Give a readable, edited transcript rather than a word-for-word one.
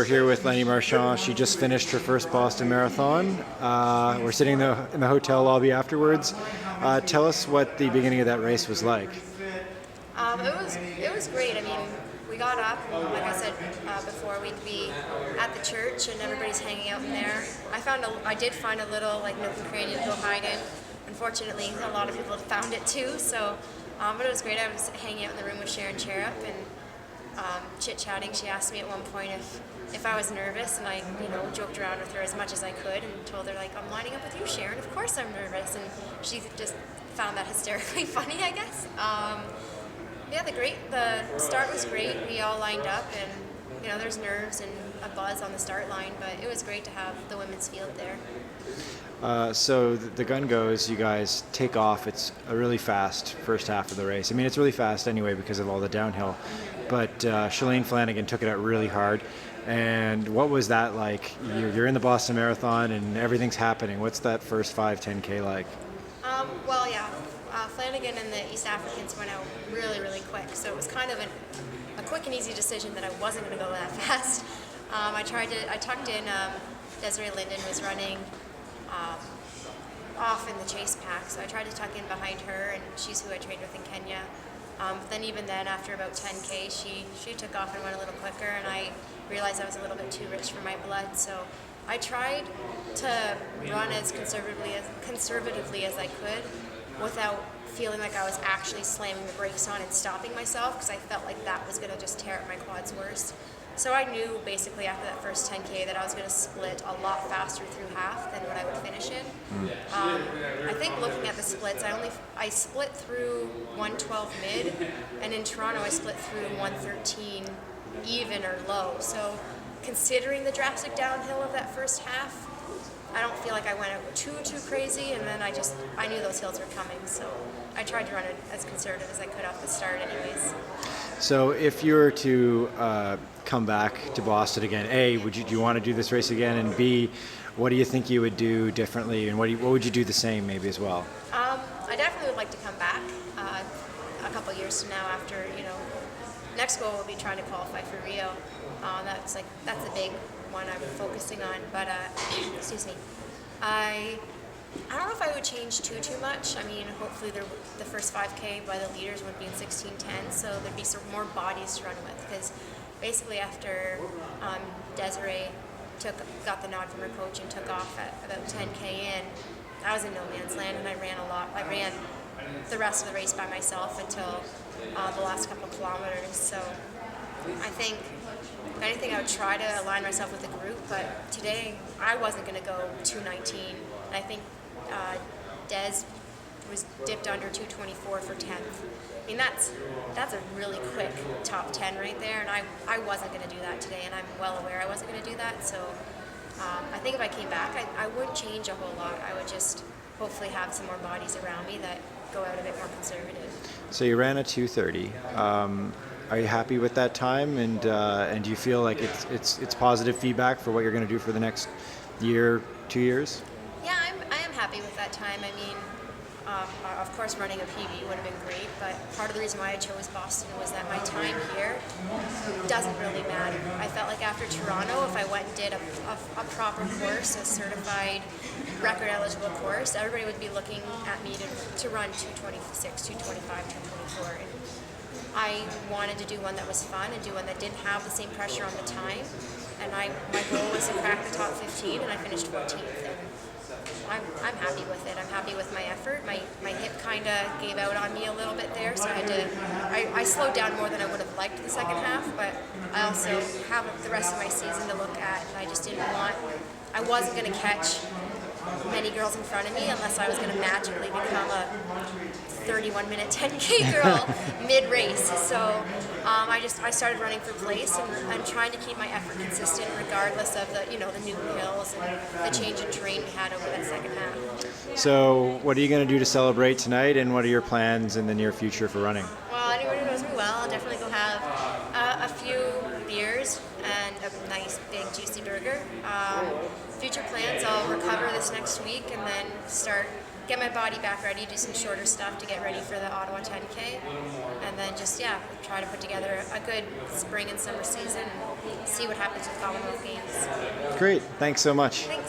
We're here with Lanni Marchant. She just finished her first Boston Marathon. We're sitting in the hotel lobby afterwards. Tell us what the beginning of that race was like. It was great. I mean, we got up, like I said before, we'd be at the church and everybody's hanging out in there. I did find a little nook and cranny to go hide in. Unfortunately, a lot of people had found it too. So, but it was great. I was hanging out in the room with Sharon Cherup and chit-chatting. She asked me at one point if I was nervous, and I joked around with her as much as I could and told her I'm lining up with you, Sharon. Of course I'm nervous, and she just found that hysterically funny, I guess. The start was great. We all lined up, and there's nerves and a buzz on the start line, but it was great to have the women's field there. So the gun goes, you guys take off. It's a really fast first half of the race. I mean, it's really fast anyway because of all the downhill. But Shalane Flanagan took it out really hard. And what was that like? You're in the Boston Marathon and everything's happening. What's that first 5-10K like? Flanagan and the East Africans went out really, really quick. So it was kind of a quick and easy decision that I wasn't going to go that fast. I tucked in, Desiree Linden was running off in the chase pack, so I tried to tuck in behind her, and she's who I trained with in Kenya. But then even then, after about 10K, she took off and went a little quicker, and I realized I was a little bit too rich for my blood, so I tried to run as conservatively as I could without feeling like I was actually slamming the brakes on and stopping myself, because I felt like that was going to just tear up my quads worse. So I knew basically after that first 10K that I was going to split a lot faster through half than what I would finish in. I think looking at the splits, I split through 112 mid, and in Toronto I split through 113 even or low. So considering the drastic downhill of that first half, I don't feel like I went out too crazy, and then I knew those hills were coming, so I tried to run it as conservative as I could off the start anyways. So if you were to come back to Boston again, A, do you want to do this race again? And B, what do you think you would do differently, and what would you do the same maybe as well? I definitely would like to come back a couple years from now after, next goal will be trying to qualify for Rio. That's a big one I'm focusing on, but excuse me. I don't know if I would change too much. I mean, hopefully the first 5K by the leaders would be in 16:10, so there'd be some more bodies to run with, because basically after Desiree got the nod from her coach and took off at about 10K in, I was in no man's land, and I ran a lot. I ran the rest of the race by myself until the last couple of kilometers, so I think if anything, I would try to align myself with the group, but today I wasn't going to go 2:19. And I think Des was dipped under 2:24 for 10th. I mean, that's a really quick top 10 right there, and I wasn't going to do that today, and I'm well aware I wasn't going to do that. So I think if I came back, I wouldn't change a whole lot. I would just hopefully have some more bodies around me that go out a bit more conservative. So you ran a 2:30. Are you happy with that time, and do you feel like it's positive feedback for what you're going to do for the next year, 2 years? Yeah, I am happy with that time. I mean, of course, running a PB would have been great, but part of the reason why I chose Boston was that my time here doesn't really matter. I felt like after Toronto, if I went and did a proper course, a certified record-eligible course, everybody would be looking at me to run 2:26, 2:25, 2:24. And I wanted to do one that was fun and do one that didn't have the same pressure on the time. And my goal was to crack the top 15, and I finished 14th. And I'm happy with it. I'm happy with my effort. My hip kind of gave out on me a little bit there, so I slowed down more than I would have liked the second half, but I also have the rest of my season to look at, and I wasn't going to catch many girls in front of me unless I was going to magically become a 31-minute 10K girl mid-race. So I started running for place, and I'm trying to keep my effort consistent regardless of the Newton Hills and the change in terrain we had over that second half. So what are you going to do to celebrate tonight, and what are your plans in the near future for running? Well, anyone who knows me well, I'll definitely go have a few beers and a nice nice big juicy burger. Future plans, I'll recover this next week and then get my body back ready, do some shorter stuff to get ready for the Ottawa 10K, and then just try to put together a good spring and summer season and see what happens with Commonwealth Games. Great. Thanks so much. Thank